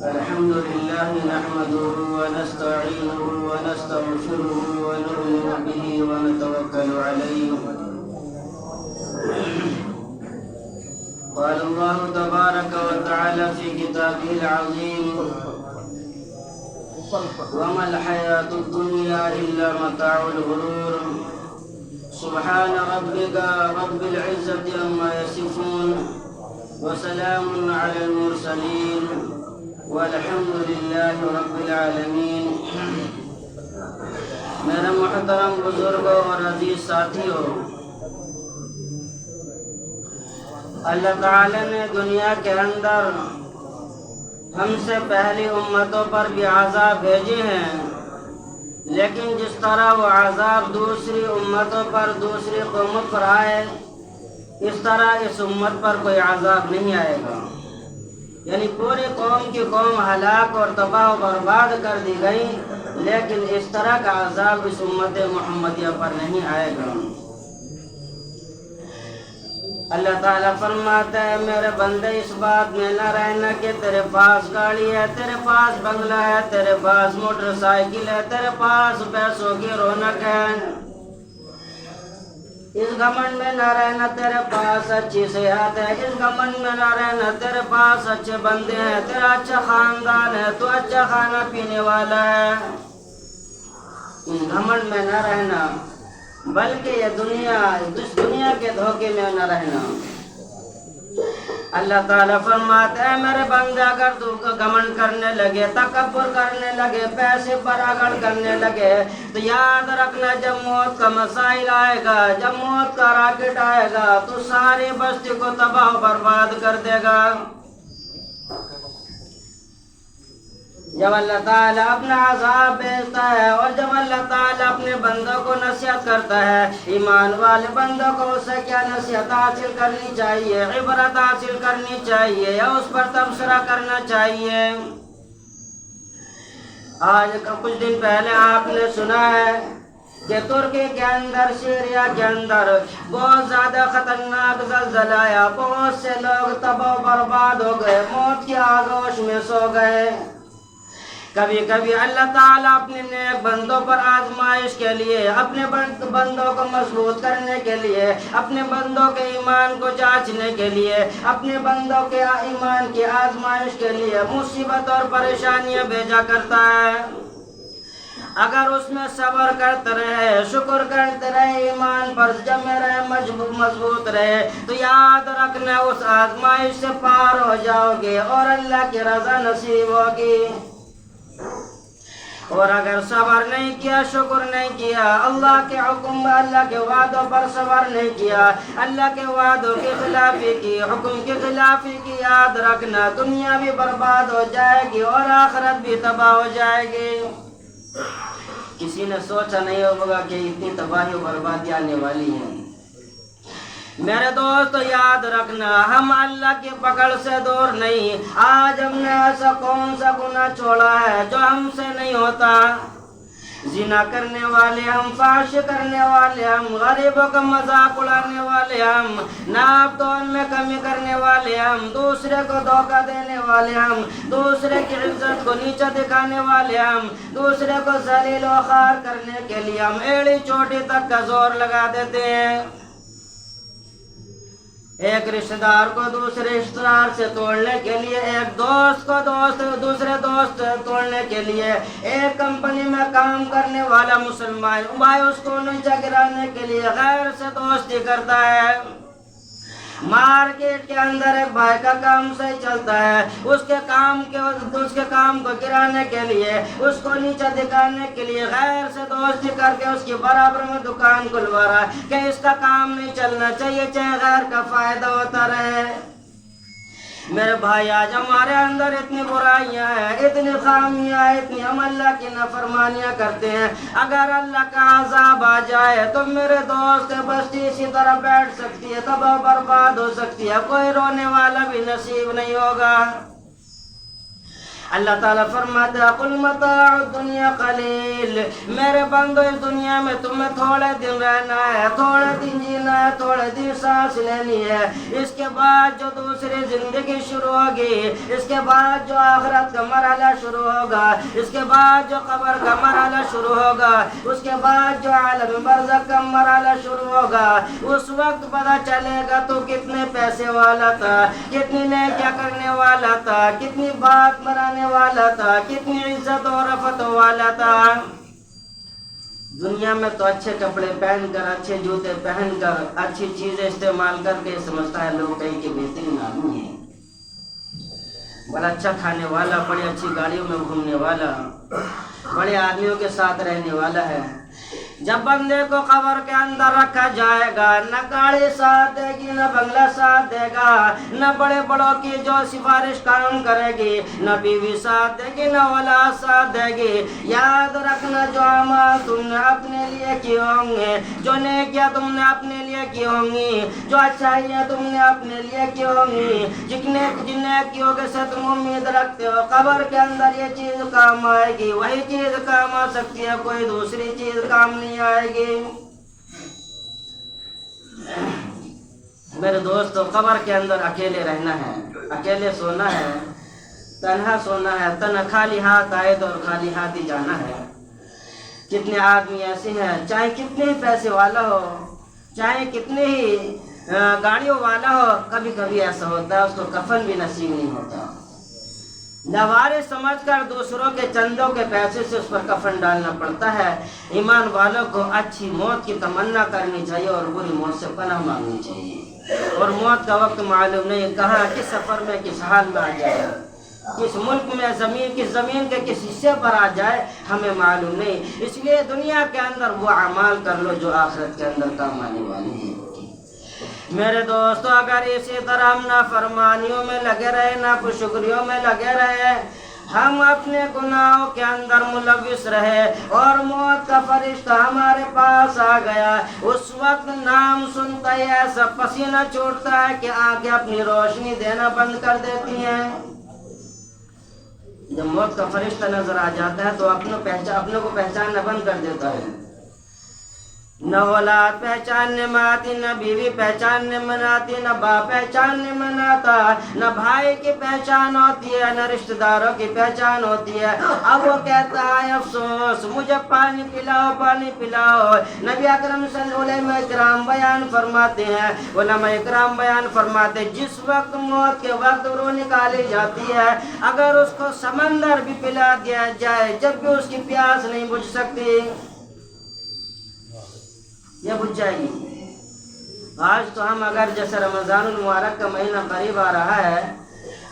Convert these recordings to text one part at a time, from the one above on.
الحمد لله نحمده ونستعينه ونستغفره ونؤمن به ونتوكل عليه. قال الله تبارك وتعالى في كتابه العظيم: وما الحياة الدنيا إلا متاع الغرور. سبحان ربك رب العزة عما يصفون وسلام على المرسلين والحمد لله رب العالمین. میرے محترم بزرگوں اور عزیز ساتھیوں، اللہ تعالی نے دنیا کے اندر ہم سے پہلی امتوں پر بھی عذاب بھیجے ہیں، لیکن جس طرح وہ عذاب دوسری امتوں پر دوسری قوموں پر آئے، اس طرح اس امت پر کوئی عذاب نہیں آئے گا. یعنی پوری قوم کی قوم ہلاک اور تباہ و برباد کر دی گئی، لیکن اس طرح کا عذاب اس امت محمدیہ پر نہیں آئے گا. اللہ تعالیٰ فرماتا ہے: میرے بندے اس بات میں نہ رہنا کہ تیرے پاس گاڑی ہے، تیرے پاس بنگلہ ہے، تیرے پاس موٹر سائیکل ہے، تیرے پاس پیسوں کی رونق ہے. اس گھمنڈ میں نہ رہنا تیرے پاس اچھی صحت ہے، اس گھمنڈ میں نہ رہنا تیرے پاس اچھے بندے ہیں، تیرا اچھا خاندان ہے، تو اچھا کھانا پینے والا ہے. اس گھمنڈ میں نہ رہنا، بلکہ یہ دنیا کے دھوکے میں نہ رہنا. اللہ تعالیٰ فرماتا ہے: میرے بندے اگر تو گھمنڈ کرنے لگے، تکبر کرنے لگے، پیسے پر اگڑ کرنے لگے، تو یاد رکھنا جب موت کا مسائل آئے گا، جب موت کا راکٹ آئے گا، تو ساری بستی کو تباہ و برباد کر دے گا. جب اللہ تعالیٰ اپنا عذاب بھیجتا ہے اور جب اللہ تعالیٰ اپنے بندوں کو نصیحت کرتا ہے، ایمان والے بندوں کو اسے کیا نصیحت حاصل کرنی چاہیے، عبرت حاصل کرنی چاہیے یا اس پر تبصرہ کرنا چاہیے. آج کچھ دن پہلے آپ نے سنا ہے کہ ترکی کے اندر، سیریا کے اندر بہت زیادہ خطرناک زلزلہ آیا، بہت سے لوگ تباہ و برباد ہو گئے، موت کی آغوش میں سو گئے. کبھی کبھی اللہ تعالیٰ اپنے نیک بندوں پر آزمائش کے لیے، اپنے بندوں کو مضبوط کرنے کے لیے، اپنے بندوں کے ایمان کو جانچنے کے لیے، اپنے بندوں کے ایمان کی آزمائش کے لیے مصیبت اور پریشانیاں بھیجا کرتا ہے. اگر اس میں صبر کرتے رہے، شکر کرتے رہے، ایمان پر جمے رہے، مضبوط رہے، تو یاد رکھنا اس آزمائش سے پار ہو جاؤ گے اور اللہ کی رضا نصیب ہوگی. اور اگر صبر نہیں کیا، شکر نہیں کیا، اللہ کے حکم، اللہ کے وعدوں پر صبر نہیں کیا، اللہ کے وعدوں کی خلافی کی، حکم کی خلافی کی، یاد رکھنا دنیا بھی برباد ہو جائے گی اور آخرت بھی تباہ ہو جائے گی. کسی نے سوچا نہیں ہوگا کہ اتنی تباہی و بربادی آنے والی ہے. میرے دوست یاد رکھنا، ہم اللہ کی پکڑ سے دور نہیں. آج ہم نے ایسا کون سا گناہ چھوڑا ہے جو ہم سے نہیں ہوتا؟ زنا کرنے والے ہم، فحش کرنے والے ہم، غریبوں کا مذاق اڑانے والے ہم، ناپ تول میں کمی کرنے والے ہم، دوسرے کو دھوکہ دینے والے ہم، دوسرے کی عزت کو نیچا دکھانے والے ہم، دوسرے کو ذلیل و خوار کرنے کے لیے ہم ایڑی چوٹی تک کا زور لگا دیتے ہیں. ایک رشتہ دار کو دوسرے رشتہ دار سے توڑنے کے لیے، ایک دوست کو دوسرے دوست توڑنے کے لیے، ایک کمپنی میں کام کرنے والا مسلمان بھائی اس کو نیچا گرانے کے لیے غیر سے دوستی کرتا ہے. مارکیٹ کے اندر ایک بھائی کا کام صحیح چلتا ہے، اس کے کام کو گرانے کے لیے، اس کو نیچا دکھانے کے لیے غیر سے دوستی کر کے اس کی برابر میں دکان کھلوا رہا ہے کہ اس کا کام نہیں چلنا چاہیے، چاہے غیر کا فائدہ ہوتا رہے. میرے بھائی، آج ہمارے اندر اتنی برائیاں ہیں، اتنی خامیاں، اتنی ہم اللہ کی نافرمانیاں کرتے ہیں. اگر اللہ کا عذاب آ جائے تو میرے دوست بستی اسی طرح بیٹھ سکتی ہے، تباہ برباد ہو سکتی ہے، کوئی رونے والا بھی نصیب نہیں ہوگا. اللہ تعالیٰ فرماتا ہے قل متاع الدنیا قلیل، میرے بندو اس دنیا میں تمہیں تھوڑے دن رہنا ہے، تھوڑے دن جینا ہے، تھوڑے دن سانس لینی ہے، اس کے بعد جو دوسری زندگی شروع ہوگی، اس کے بعد جو آخرت کا مرحلہ شروع ہوگا، اس کے بعد جو قبر کا مرحلہ شروع ہوگا، اس کے بعد جو عالم برزخ کا مرحلہ شروع ہوگا، اس وقت پتہ چلے گا تو کتنے پیسے والا تھا، کتنی نیکیاں کرنے والا تھا، کتنی بات بنانے والا تھا، کتنی عزت اور رفعت والا تھا۔ دنیا میں تو اچھے کپڑے پہن کر، اچھے جوتے پہن کر، اچھی چیزیں استعمال کر کے سمجھتا ہے لوگ کہیں کہ بہترین آدمی ہے، بڑا اچھا کھانے والا، بڑی اچھی گاڑیوں میں گھومنے والا، بڑے آدمیوں کے ساتھ رہنے والا ہے۔ جب بندے کو قبر کے اندر رکھا جائے گا، نہ گاڑی ساتھ دے گی، نہ بنگلہ ساتھ دے گا، نہ بڑے بڑوں کی جو سفارش کام کرے گی، نہ بیوی ساتھ دے گی، نہ اولاد ساتھ دے گی۔ یاد رکھنا جو اعمال تم نے اپنے لیے کیے ہوں گے، جو نیکیاں تم نے اپنے لیے کی ہوں گی، جو اچھائیاں تم نے اپنے لیے کی ہوں گی، جن نیکیوں کے سے تم امید رکھتے ہو، قبر کے اندر یہ چیز کام آئے گی، وہی چیز کام آ سکتی ہے، کوئی دوسری چیز کام نہیں آئے گی۔ میرے دوستو، قبر کے اندر اکیلے رہنا ہے، اکیلے سونا ہے، تنہا سونا ہے، تنہا خالی ہاتھ آئے تو اور خالی ہاتھ ہی جانا ہے۔ کتنے آدمی ایسے ہیں، چاہے کتنے ہی پیسے والا ہو، چاہے کتنے ہی گاڑیوں والا ہو، کبھی کبھی ایسا ہوتا ہے اس کو کفن بھی نصیب نہیں ہوتا، لوارث سمجھ کر دوسروں کے چندوں کے پیسے سے اس پر کفن ڈالنا پڑتا ہے۔ ایمان والوں کو اچھی موت کی تمنا کرنی چاہیے اور بری موت سے پناہ مانگنی چاہیے، اور موت کا وقت معلوم نہیں، کہاں کس سفر میں کس حال میں آ جائے، کس ملک میں کس زمین کے کس حصے پر آ جائے ہمیں معلوم نہیں۔ اس لیے دنیا کے اندر وہ اعمال کر لو جو آخرت کے اندر کام آنے والے ہیں۔ میرے دوستو، اگر اسی طرح ہم نافرمانیوں میں لگے رہے، ناشکریوں میں لگے رہے، ہم اپنے گناہوں کے اندر ملوث رہے اور موت کا فرشتہ ہمارے پاس آ گیا، اس وقت نام سنتا ہی ایسا پسینہ چھوٹتا ہے کہ آنکھیں اپنی روشنی دینا بند کر دیتی ہیں۔ جب موت کا فرشتہ نظر آ جاتا ہے تو اپنوں کو پہچاننا بند کر دیتا ہے، نہ اولاد پہچاننے میں آتی، نہ بیوی پہچاننے میں آتی، نہ باپ پہچاننے میں آتا، نہ بھائی کی پہچان ہوتی ہے، نہ رشتہ داروں کی پہچان ہوتی ہے۔ اب وہ کہتا ہے افسوس، مجھے پانی پلاؤ، پانی پلاؤ۔ نبی اکرم صلی اللہ علیہ وسلم اکرام بیان فرماتے ہیں، علماء اکرام بیان فرماتے ہیں، جس وقت موت کے وقت روح نکالی جاتی ہے، اگر اس کو سمندر بھی پلا دیا جائے جب بھی اس کی پیاس نہیں بجھ سکتی، یہ بجھ جائے گی۔ آج تو ہم اگر جیسے رمضان المبارک کا مہینہ قریب آ رہا ہے،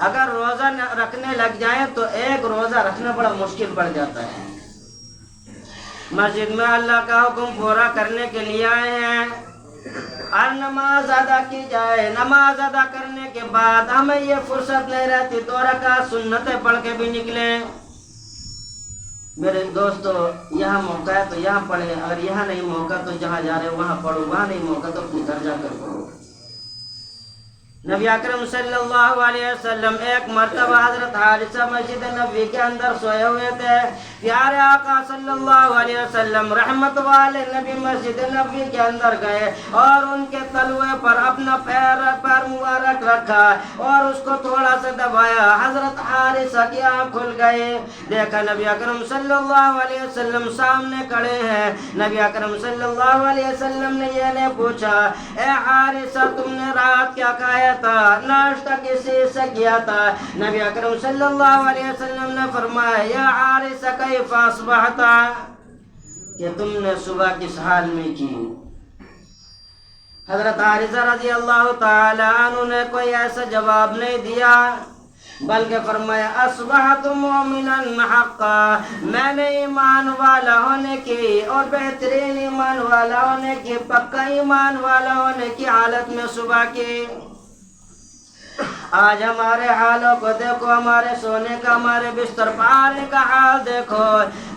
اگر روزہ رکھنے لگ جائیں تو ایک روزہ رکھنا بڑا مشکل پڑ جاتا ہے۔ مسجد میں اللہ کا حکم پورا کرنے کے لیے آئے ہیں، اور نماز ادا کی جائے، نماز ادا کرنے کے بعد ہمیں یہ فرصت نہیں رہتی 2 رکعت سنتیں پڑھ کے بھی نکلیں۔ میرے دوستو، یہاں موقع ہے تو یہاں پڑھیں، اگر یہاں نہیں موقع تو جہاں جا رہے وہاں پڑھو، وہاں نہیں موقع تو اپنے گھر جا کر پڑھو۔ نبی اکرم صلی اللہ علیہ وسلم ایک مرتبہ حضرت حارثہ مسجد نبوی کے اندر سوئے ہوئے تھے، پیارے آقا صلی اللہ علیہ وسلم رحمت والے نبی مسجد نبوی کے اندر گئے اور ان کے تلوے پر اپنا پیر مبارک رکھا اور اس کو تھوڑا سا دبایا۔ حضرت حارثہ کی آنکھ کھل گئی، دیکھا نبی اکرم صلی اللہ علیہ وسلم سامنے کھڑے ہیں۔ نبی اکرم صلی اللہ علیہ وسلم نے یہ نہیں پوچھا، اے حارثہ تم نے رات کیا کھایا تھا، ناشتہ کسی سے کیا تھا؟ نبی اکرم صلی اللہ علیہ وسلم نے فرمایا، یا حارثہ کیف اصبحت، کہ تم نے صبح کس حال میں کی؟ حضرت حارثہ رضی اللہ تعالی عنہ نے کوئی ایسا جواب نہیں دیا، بلکہ فرمایا اصبحت مومنا حقا، میں نے ایمان والا ہونے کی اور بہترین ایمان والا ہونے کی، پکا ایمان والا ہونے کی حالت میں صبح کی۔ آج ہمارے حالوں کو دیکھو، ہمارے سونے کا، ہمارے بستر پانے کا حال دیکھو۔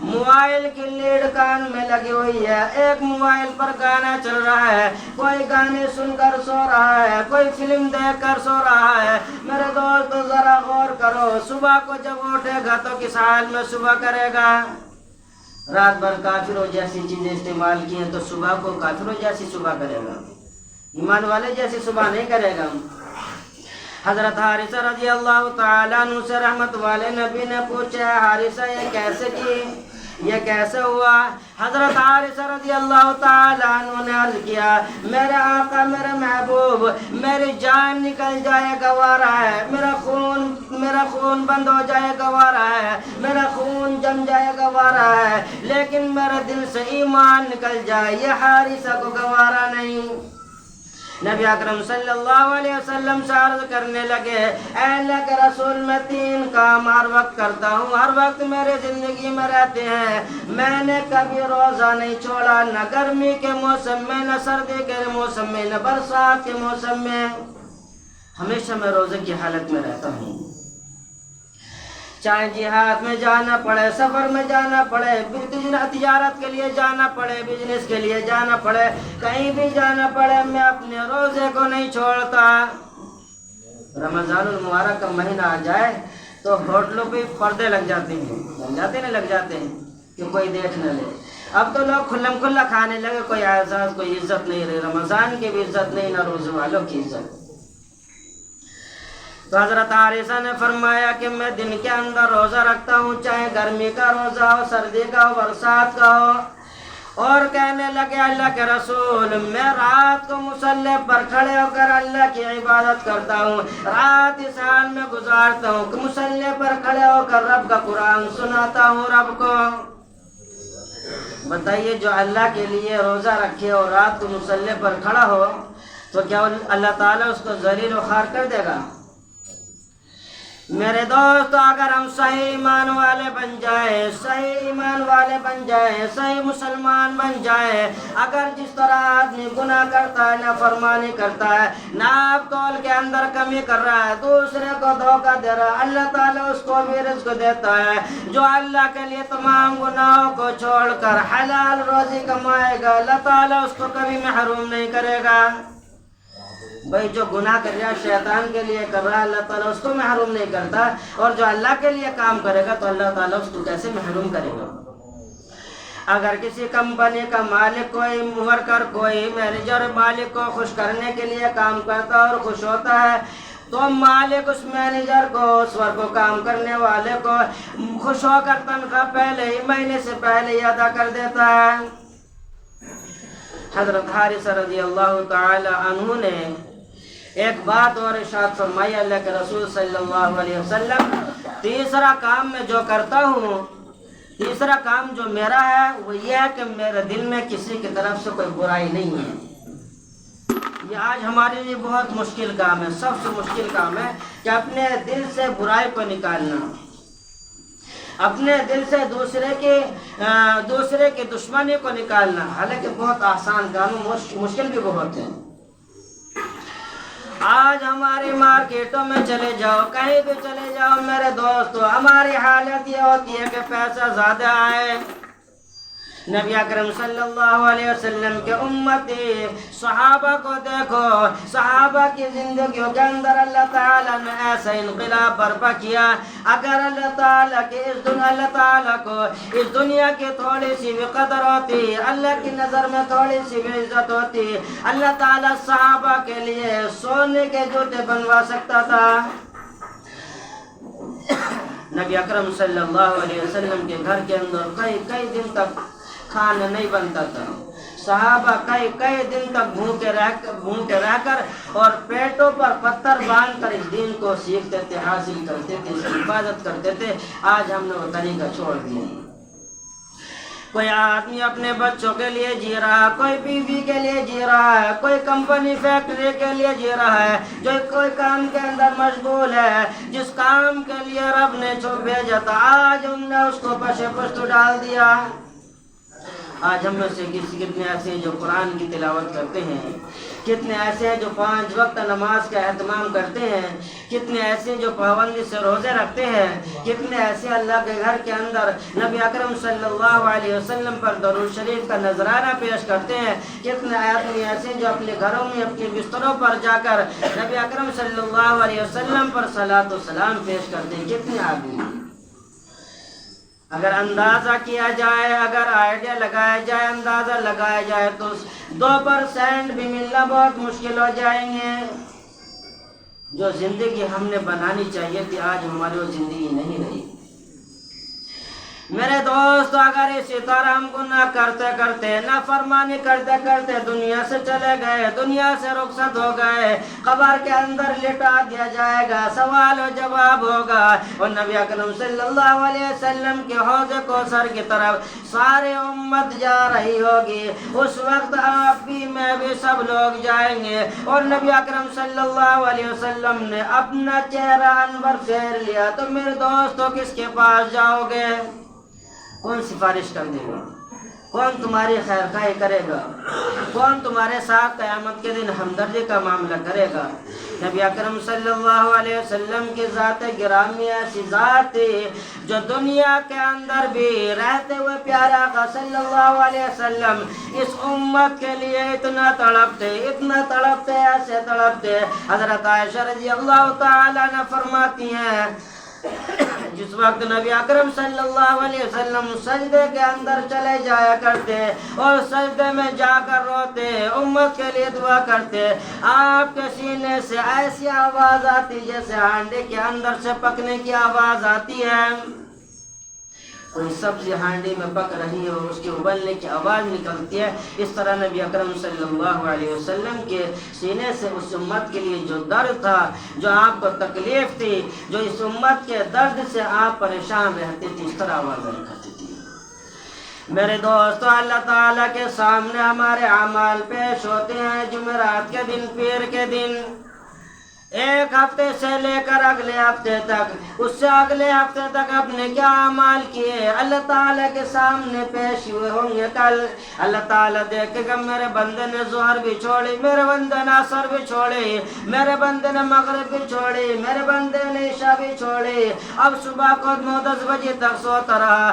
موبائل کی لیڈ کان میں لگی ہوئی ہے، ایک موبائل پر گانا چل رہا ہے، کوئی گانے سن کر سو رہا ہے، کوئی فلم دیکھ کر سو رہا ہے۔ میرے دوست ذرا غور کرو، صبح کو جب اٹھے گا تو کس حال میں صبح کرے گا؟ رات بھر کافروں جیسی چیزیں استعمال کی ہیں تو صبح کو کافروں جیسی صبح کرے گا، ایمان والے جیسی صبح نہیں کرے گا۔ حضرت حارثہ رضی اللہ تعالیٰ عنہ سے رحمت والے نبی نے پوچھا، حارثہ یہ کیسے کی، یہ کیسے ہوا؟ حضرت حارثہ رضی اللہ تعالیٰ عنہ نے عرض کیا، میرے آقا، میرے محبوب، میری جان نکل جائے گوارا ہے، میرا خون بند ہو جائے گوارا ہے، میرا خون جم جائے گوارا ہے، لیکن میرے دل سے ایمان نکل جائے یہ حارثہ کو گوارا نہیں۔ نبی اکرم صلی اللہ علیہ وسلم سے عرض کرنے لگے، اے اللہ کے رسول، میں 3 کام ہر وقت کرتا ہوں، ہر وقت میرے زندگی میں رہتے ہیں۔ میں نے کبھی روزہ نہیں چھوڑا، نہ گرمی کے موسم میں، نہ سردی کے موسم میں، نہ برسات کے موسم میں، ہمیشہ میں روزے کی حالت میں رہتا ہوں۔ چاہے جہاد میں جانا پڑے، سفر میں جانا پڑے، تجارت کے لیے جانا پڑے، بزنس کے لیے جانا پڑے، کہیں بھی جانا پڑے، میں اپنے روزے کو نہیں چھوڑتا۔ رمضان المبارک کا مہینہ آ جائے تو ہوٹلوں پہ پردے لگ جاتے ہیں کہ کوئی دیکھ نہ لے۔ اب تو لوگ کھلم کھلا کھانے لگے، کوئی اعزاز، کوئی عزت نہیں رہی، رمضان کی بھی عزت نہیں، نہ روزے والوں کی عزت۔ تو حضرت حارثہ نے فرمایا کہ میں دن کے اندر روزہ رکھتا ہوں، چاہے گرمی کا روزہ ہو، سردی کا ہو، برسات کا ہو۔ اور کہنے لگے، اللہ کے رسول، میں رات کو مصلی پر کھڑے ہو کر اللہ کی عبادت کرتا ہوں، رات اس حال میں گزارتا ہوں کہ مصلی پر کھڑے ہو کر رب کا قرآن سناتا ہوں رب کو۔ بتائیے، جو اللہ کے لیے روزہ رکھے اور رات کو مصلی پر کھڑا ہو تو کیا اللہ تعالیٰ اس کو ذلیل و خوار کر دے گا؟ میرے دوست، اگر ہم صحیح ایمان والے بن جائیں، صحیح مسلمان بن جائیں، اگر جس طرح آدمی گناہ کرتا ہے، نافرمانی کرتا ہے، ناپ تول کے اندر کمی کر رہا ہے، دوسرے کو دھوکہ دے رہا ہے، اللہ تعالیٰ اس کو بھی رزق دیتا ہے۔ جو اللہ کے لیے تمام گناہوں کو چھوڑ کر حلال روزی کمائے گا، اللہ تعالیٰ اس کو کبھی محروم نہیں کرے گا۔ بھائی، جو گناہ کر رہا ہے شیطان کے لیے کر رہا ہے، اللہ تعالیٰ اس کو محروم نہیں کرتا، اور جو اللہ کے لیے کام کرے گا تو اللہ تعالیٰ اس کو کیسے محروم کرے گا؟ اگر کسی کمپنی کا مالک، کوئی ورکر، کوئی مینیجر مالک کو خوش کرنے کے لیے کام کرتا ہے اور خوش ہوتا ہے، تو مالک اس مینیجر کو، اس ورک کو کام کرنے والے کو خوش ہو کر تنخواہ پہلے ہی، مہینے سے پہلے ہی ادا کر دیتا ہے۔ حضرت حارثہ رضی اللہ تعالی عنہ نے ایک بات اور ارشاد فرمائی، اللہ کے رسول صلی اللہ علیہ وسلم، تیسرا کام میں جو کرتا ہوں، تیسرا کام جو میرا ہے وہ یہ ہے کہ میرے دل میں کسی کی طرف سے کوئی برائی نہیں ہے۔ یہ آج ہمارے لیے بہت مشکل کام ہے، سب سے مشکل کام ہے کہ اپنے دل سے برائی کو نکالنا، اپنے دل سے دوسرے کی دشمنی کو نکالنا۔ حالانکہ بہت آسان کام ہے، مشکل بھی بہت ہے۔ آج ہماری مارکیٹوں میں چلے جاؤ، کہیں بھی چلے جاؤ میرے دوستو، ہماری حالت یہ ہوتی ہے کہ پیسہ زیادہ آئے۔ نبی اکرم صلی اللہ علیہ وسلم کے امتی صحابہ کو دیکھو، صحابہ کی زندگیوں کے اندر اللہ تعالیٰ نے ایسا انقلاب برپا کیا۔ اگر اللہ تعالیٰ کو اس دنیا کی تھوڑی سی بھی قدر ہوتی، اللہ کی نظر میں تھوڑی سی بھی عزت ہوتی، اللہ تعالیٰ صحابہ کے لیے سونے کے جوتے بنوا سکتا تھا۔ نبی اکرم صلی اللہ علیہ وسلم کے گھر کے اندر کئی دن تک کھانا نہیں بنتا تھا، صحابہ کئی دن تک بھوکے رہ کر اور پیٹوں پر پتھر باندھ کر اس دین کو سیکھتے تھے، حاصل کرتے تھے، اس کی حفاظت کرتے تھے۔ آج ہم نے وہ طریقہ چھوڑ دیا۔ کوئی آدمی اپنے بچوں کے لیے جی رہا ہے، کوئی بیوی کے لیے جی رہا ہے، کوئی کمپنی فیکٹری کے لیے جی رہا ہے، جو کوئی کام کے اندر مشغول ہے، جس کام کے لیے رب نے بھیجا تھا، آج ہم نے اس کو پشے پشت ڈال دیا۔ آج ہم میں سے کتنے ایسے جو قرآن کی تلاوت کرتے ہیں، کتنے ایسے ہیں جو 5 وقت نماز کا اہتمام کرتے ہیں، کتنے ایسے جو پابندی سے روزے رکھتے ہیں، کتنے ایسے اللہ کے گھر کے اندر نبی اکرم صلی اللہ علیہ وسلم پر درود شریف کا نذرانہ پیش کرتے ہیں، کتنے آدمی ایسے جو اپنے گھروں میں اپنے بستروں پر جا کر نبی اکرم صلی اللہ علیہ وسلم پر صلاۃ و سلام پیش کرتے ہیں، کتنے آدمی۔ اگر اندازہ کیا جائے، اگر آئیڈیا لگایا جائے، اندازہ لگایا جائے تو 2% بھی ملنا بہت مشکل ہو جائیں گے۔ جو زندگی ہم نے بنانی چاہیے تھی آج ہماری وہ زندگی نہیں رہی۔ میرے دوست، اگر اسی طرح ہم گناہ کرتے کرتے نافرمانی کرتے کرتے دنیا سے چلے گئے، دنیا سے رخصت ہو گئے، قبر کے اندر لٹا دیا جائے گا، سوال و جواب ہوگا، اور نبی اکرم صلی اللہ علیہ وسلم کے حوض کوثر کی طرف سارے امت جا رہی ہوگی۔ اس وقت آپ بھی میں بھی سب لوگ جائیں گے، اور نبی اکرم صلی اللہ علیہ وسلم نے اپنا چہرہ انور پھیر لیا تو میرے دوستو کس کے پاس جاؤ گے؟ کون سفارش کر دے گا؟ کون تمہاری خیر خواہی کرے گا؟ کون تمہارے ساتھ قیامت کے دن ہمدردی کا معاملہ کرے گا؟ نبی اکرم صلی اللہ علیہ وسلم کی ذات گرامی ایسی ذات تھی جو دنیا کے اندر بھی رہتے ہوئے پیارے آقا صلی اللہ علیہ وسلم اس امت کے لیے اتنا تڑپتے، اتنا تڑپتے، ایسے تڑپتے۔ حضرت عائشہ رضی اللہ تعالی عنہ فرماتی ہیں جس وقت نبی اکرم صلی اللہ علیہ وسلم سجدے کے اندر چلے جایا کرتے اور سجدے میں جا کر روتے، امت کے لیے دعا کرتے، آپ کے سینے سے ایسی آواز آتی جیسے ہانڈی کے اندر سے پکنے کی آواز آتی ہے۔ کوئی سبزی ہانڈی میں پک رہی ہے اور اس کے ابلنے کی آواز نکلتی ہے، اس طرح نبی اکرم صلی اللہ علیہ وسلم کے سینے سے اس امت کے لیے جو درد تھا، جو آپ کو تکلیف تھی، جو اس امت کے درد سے آپ پریشان رہتے تھے، اس طرح آواز نکلتی تھی۔ میرے دوستو، اللہ تعالیٰ کے سامنے ہمارے اعمال پیش ہوتے ہیں جمعرات کے دن، پیر کے دن، ایک ہفتے سے لے کر اگلے ہفتے تک، اس سے اگلے ہفتے تک اپنے کیا اعمال کیے اللہ تعالیٰ کے سامنے پیش ہوئے ہوں گے۔ کل اللہ تعالیٰ دیکھے گا میرے بندے نے ظہر بھی چھوڑی، میرے بندے نے عصر بھی چھوڑی، میرے بندے نے مغرب بھی چھوڑی، میرے بندے نے عشاء بھی چھوڑی، اب صبح کو 9-10 بجے تک سوتا رہا۔